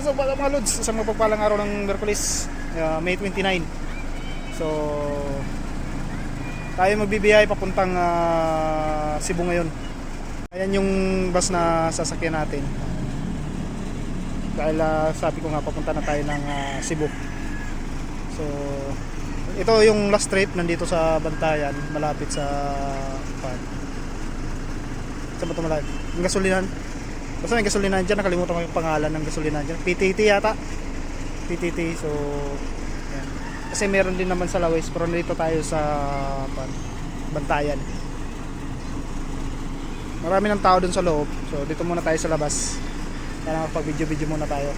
So mga lods, sa mapagpalang araw ng Miyerkules, May 29. So tayo magbibiyay papuntang Cebu ngayon. Ayan yung bus na sasakyan natin. Dahil sabi ko nga papunta na tayo ng Cebu. So ito yung last trip nandito sa Bantayan, malapit sa sa bato malapit. Yung gasolinahan. Basta may gasolinahan dyan, nakalimutan ko yung pangalan ng gasolinahan dyan. PTT yata. PTT. So yan. Kasi meron din naman sa Lawes, pero nandito tayo sa Bantayan. Marami ng tao dun sa loob. So dito muna tayo sa labas. Kaya magpag-video muna tayo.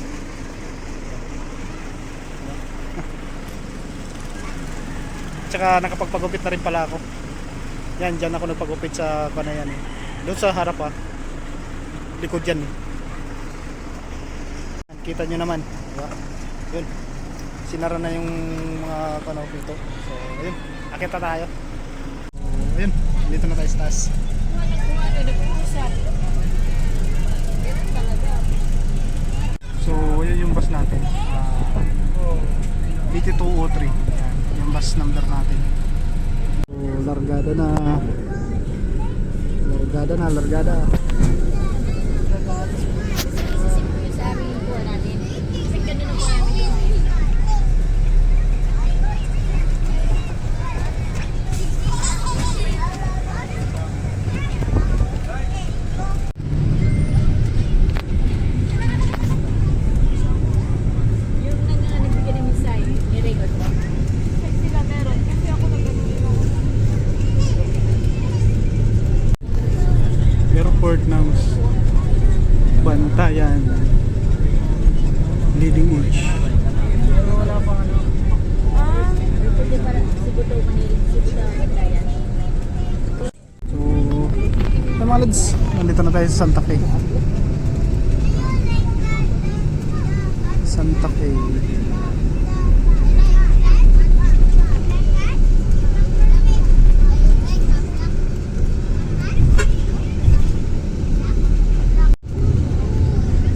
Tsaka nakapagpagupit na rin pala ako. Yan, dyan ako nagpagupit sa yan eh. Doon sa harap likod dyan eh. Kita nyo naman, diba? Yun, sinara na yung mga dito. So ayun, akita tayo. So ayun, dito na tayo sa taas. So ayun yung bus natin, 8203. Yan, yung bus number natin. So largada na. Airport ng Bantayan, leading edge. Wala pa ano. Hindi para Sibuto, Manila, Sibuto, Bantayan. So, mga lods, nandito na tayo sa Santa Fe. Santa Fe.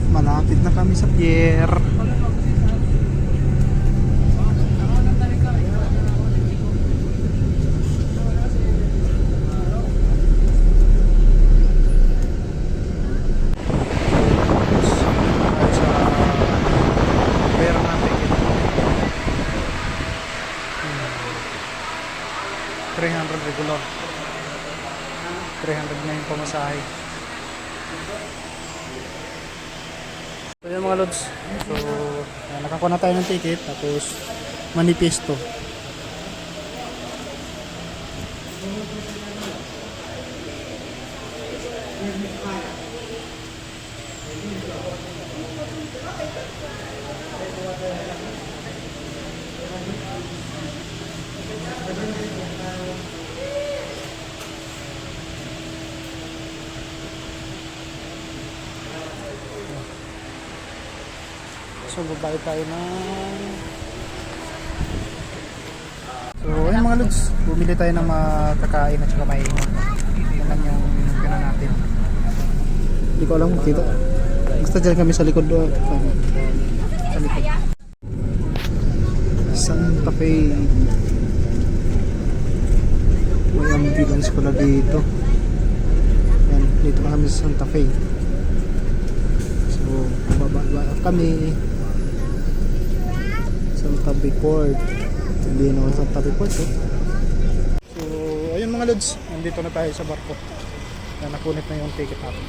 Malapit na kami sa pier. Regular 300 na yung pamasahe. So yun mga lods, so nakakuha na tayo ng ticket, tapos manifest to. So babayad tayo ng... So ayun mga lods, bumili tayo ng mga kakain at saka maiinom. Yan lang yung gano'n natin. Hindi ko alam kung kita. Basta dyan kami sa likod doon. Sa likod Santa Fe. May ambulance pala dito. Yan, dito kami sa Santa Fe. So bababa kami Santa Fe Port. Hindi naman Santa Fe Port eh. So ayun mga lods, nandito na tayo sa barko na nakunit na yung ticket natin.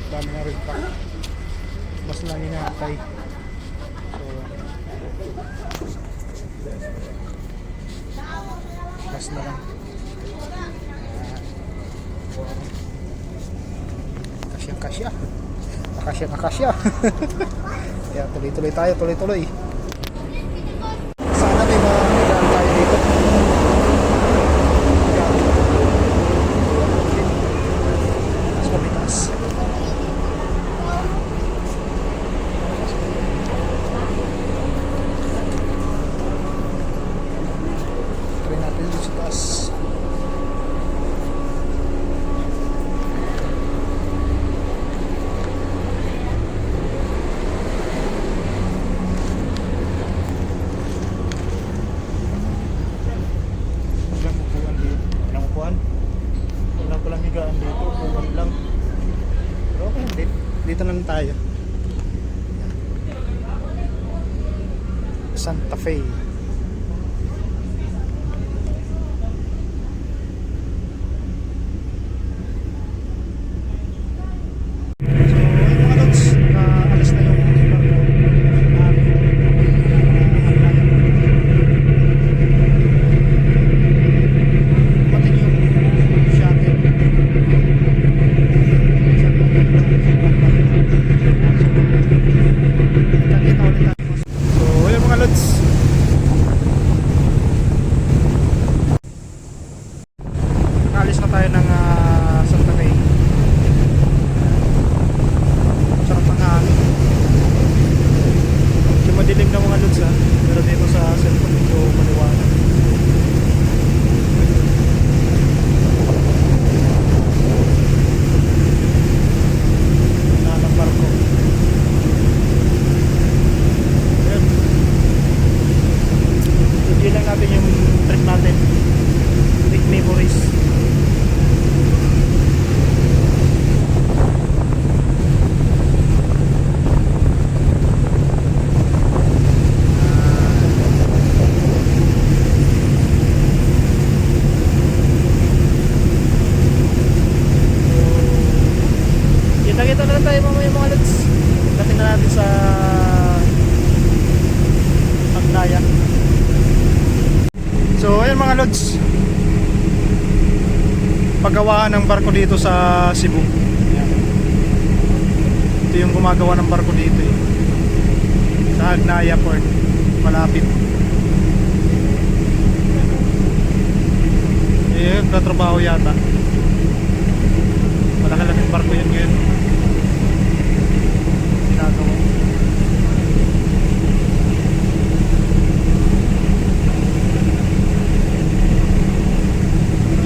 Dami na rin pa, mas lang inaantay. So mas na lang. Kasya. Kaya tuloy-tuloy tayo, tuloy-tuloy. Sana may mga meron tayo dito. Mas mabitas. Try natin dito sa taas. Santa Fe. So, yung mga lods, alis na yung barko namin. Pati yung shuttle. Nagkakita ulit tayo. So, ayun mga lods. Nakalis na tayo ng Santa Fe. Sarap ng hangin. Medyo madilim na mga lods, pero dito sa cellphone medyo maliwanag. Ng barko. Ayun. Hindi lang natin yung trip natin. Big memories. Kita-kita na lang tayo mamaya mga lods. Dating na natin sa Agdaya. So ayun mga lods, paggawaan ng barko dito sa Cebu. Ayan. Ito yung gumagawa ng barko dito sa Agdaya Port, malapit. Katrabaho yata. Malaki-laking barko yun ngayon. Ginagawa.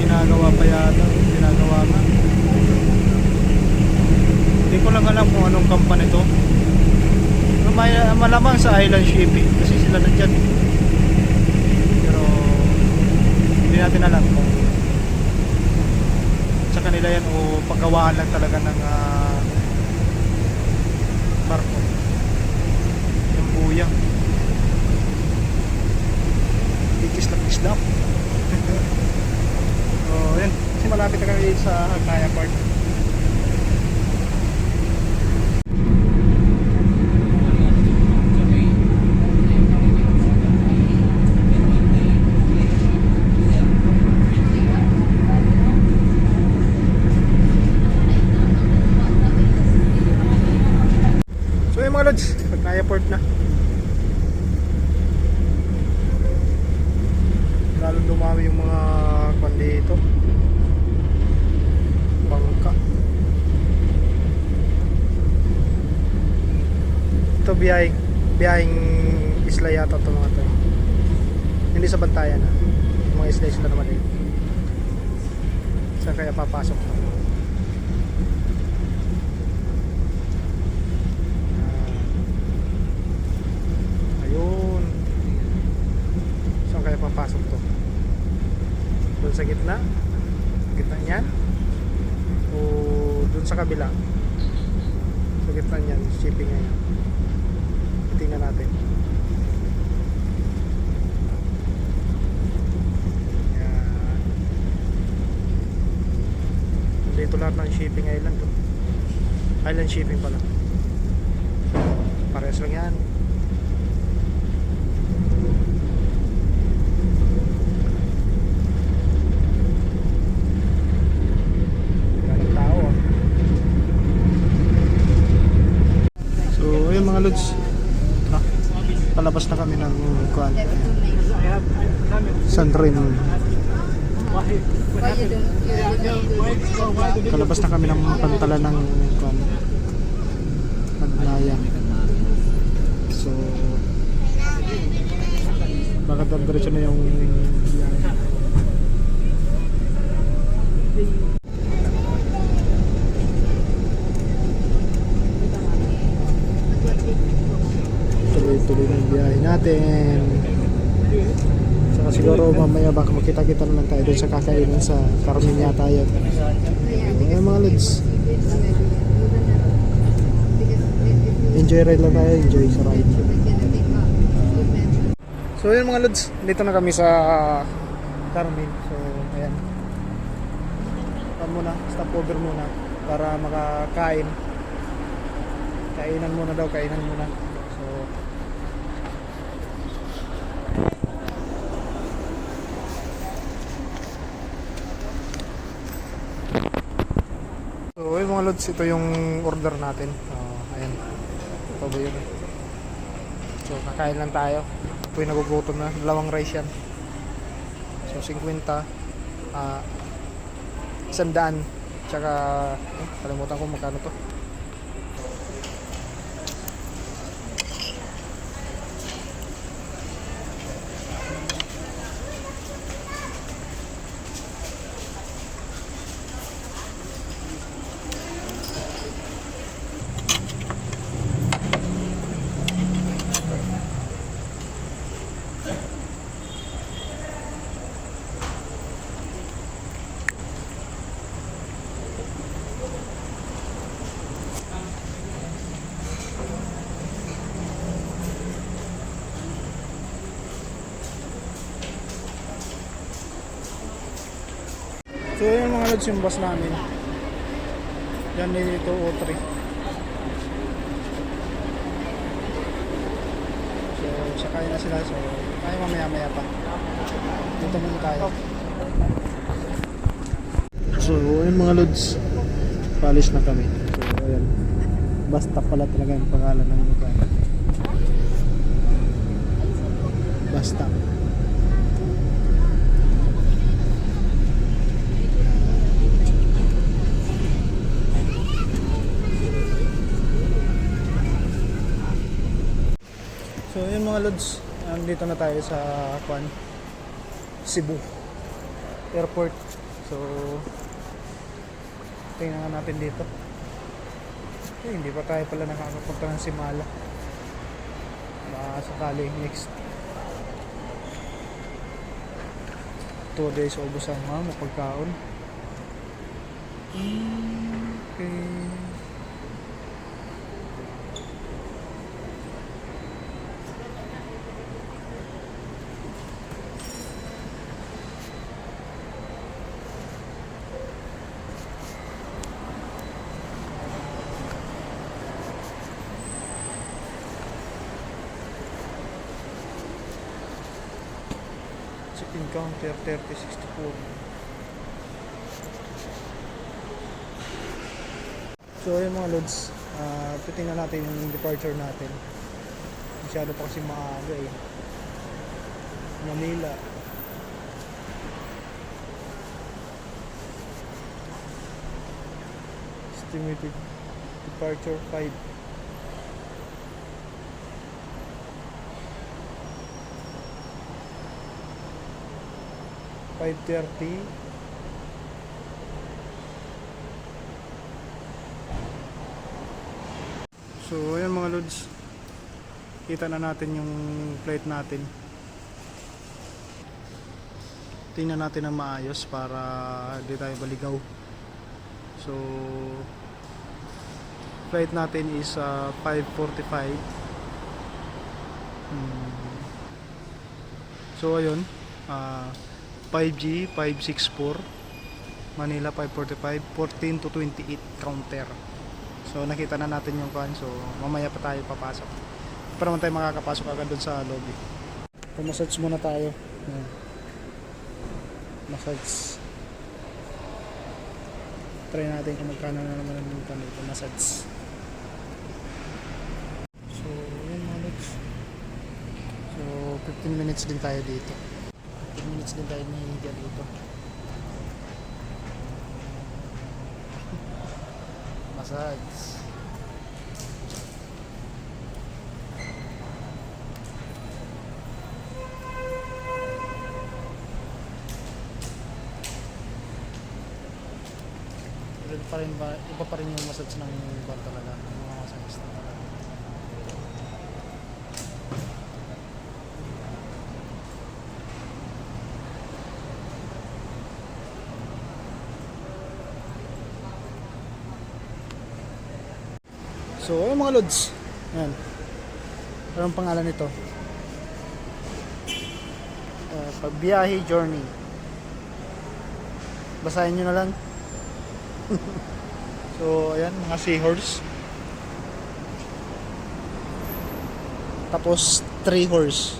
Ginagawa pa yata. Ginagawa na. Hindi ko lang alam kung anong company to. Malamang sa Island Shipping kasi sila nandyan. Pero hindi natin alam kung sa kanila yan o paggawaan lang talaga ng barko. Yung buyang. Ikislap-kislap. So yan, kasi malapit na kami sa Agdaya Port. So yung mga lods, Agdaya Port na. Lalong dumami yung mga kwan dito. Bangka. Ito biyahing isla yata ito mga ito. Hindi sa Bantayan yung mga isla naman eh. Saan kaya papasok ito? Ayun. Saan kaya papasok to? Doon sa gitna? Gitna niyan? O doon sa kabila? Sa gitna niyan, shipping ngayon. Tingnan natin. Yan. Dito lahat ng shipping island to. Island shipping pala. Parehas lang yan. Mga lods, palabas na kami ng kuan Sanrim. Palabas na kami ng pantala ng kuan Agdaya. So baka diretso na yung tuloy na yung biyahe natin. Saka siguro mamaya baka makita-kita na lang tayo dun sa kakainan sa Carmen yata yun. Ayan mga lods, enjoy ride lang tayo, enjoy sa ride. So yun mga lods, dito na kami sa Carmen. So ayan. Muna, stop over muna para makakain. Kainan muna daw, kainan muna. So So yun mga lods, ito yung order natin. Ayan. Ito ba yun? So kakain lang tayo. Ako'y nagugutom na. Dalawang rice yan. So 50. 100. Tsaka kalimutan ko magkano to. So yun mga lods, yung bus namin. Yan dito O3. So sakay na sila. So tayo mamaya pa. Dito muna tayo. So yun mga lods, palis na kami. So ayan, basta pala talaga yung pangalan ng lugar. Basta. So yun mga lods, nandito na tayo sa Cebu Airport. So tingnan natin dito. Hindi pa tayo pala nakakapunta ng Simala. Sakali next 2 days ubos ang mga pagkaon. Okay. Check-in counter 3064. So ayun mga lods, titingnan natin yung departure natin. Masyado pa kasi maaga eh. Manila. Estimated departure 5. $5:30. So ayan mga lods, kita na natin yung flight natin. Tingnan natin na maayos para hindi tayo baligaw. So flight natin is 5:45. So ayun, 5G 564, Manila 545, 14 to 28 counter. So nakita na natin yung kan. So mamaya pa tayo papasok. Para naman tayo makakapasok agad doon sa lobby. Pumasage muna tayo. Ayan. Massage. Try natin kung magkano na naman yung kanito massage. So yun mga lods. So 15 minutes din tayo dito. 15 minutes din tayo nihihiga dito. Massage. Iba pa rin yung massage ng bar talaga, ng mga massage na talaga. So ayun mga lods, yan, anong pangalan nito? Pagbiyahe journey. Basahin nyo na lang. So ayan, mga seahorse. Tapos 3 horse.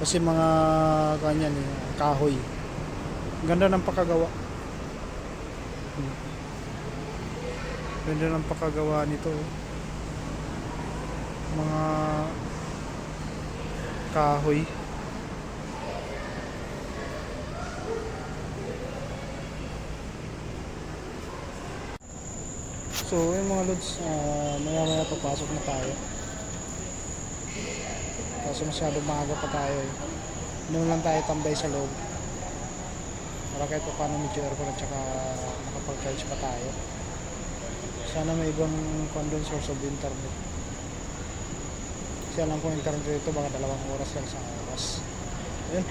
Kasi mga kanyan kahoy. Ganda ng pakagawa. Ganda ng pakagawa nito. Mga kahoy. So yung mga lods, maya maya papasok na tayo. Kasi masyadong maaga pa tayo eh. Doon lang tayo tambay sa loob. Para kahit pa paano medyo aircon at saka nakapag-charge pa tayo. Sana may ibang condensed source of internet. Kasi alam ko internet dito baka 2 oras lang sa oras. Ayun.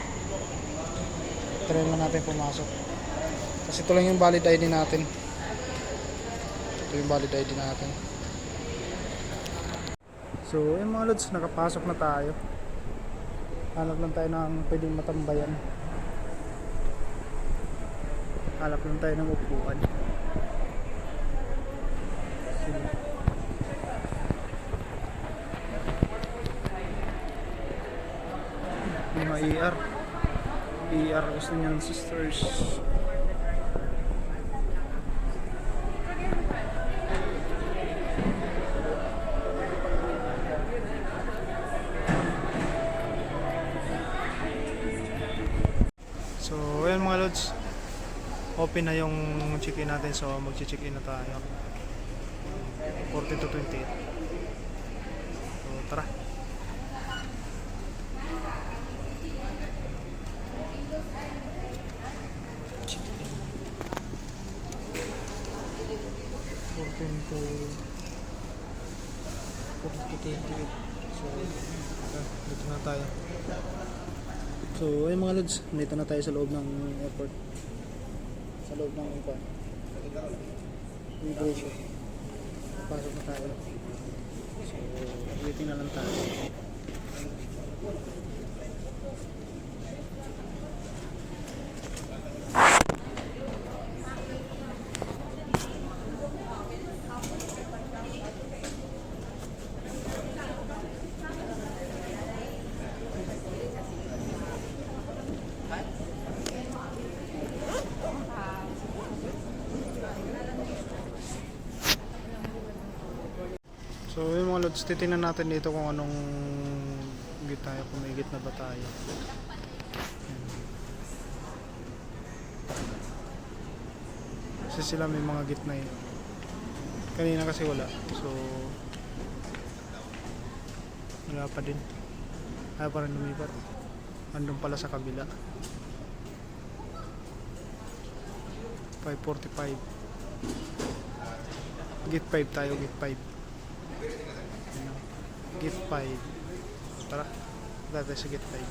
Try lang natin pumasok. Kasi ito lang yung valid ID natin. Ito yung valid ID natin. So yung mga lods, nakapasok na tayo. Hanap lang tayo ng pwedeng matambayan. Hanap lang tayo ng upuan. Sige. Mga ER. ER gusto niyan sisters. So ayan mga lods, open na yung check-in natin, so magche-check-in na tayo 14 to 28. So tara. Check-in 14 to 28. So dito na tayo. So ayun mga lods, dito na tayo sa loob ng airport. Sa loob ng immigration. Pasok na tayo. So waiting na lang tayo. So yung mga lods, titingnan natin dito kung anong git tayo, kung may git na ba tayo. Kasi sila may mga git na kanina kasi wala. So wala pa din. Ayaw pa rin lumipat. Andun pala sa kabila. 5:45. Gate 5 tayo, gate 5. Gate 5. Tara, dito tayo sa gate 5.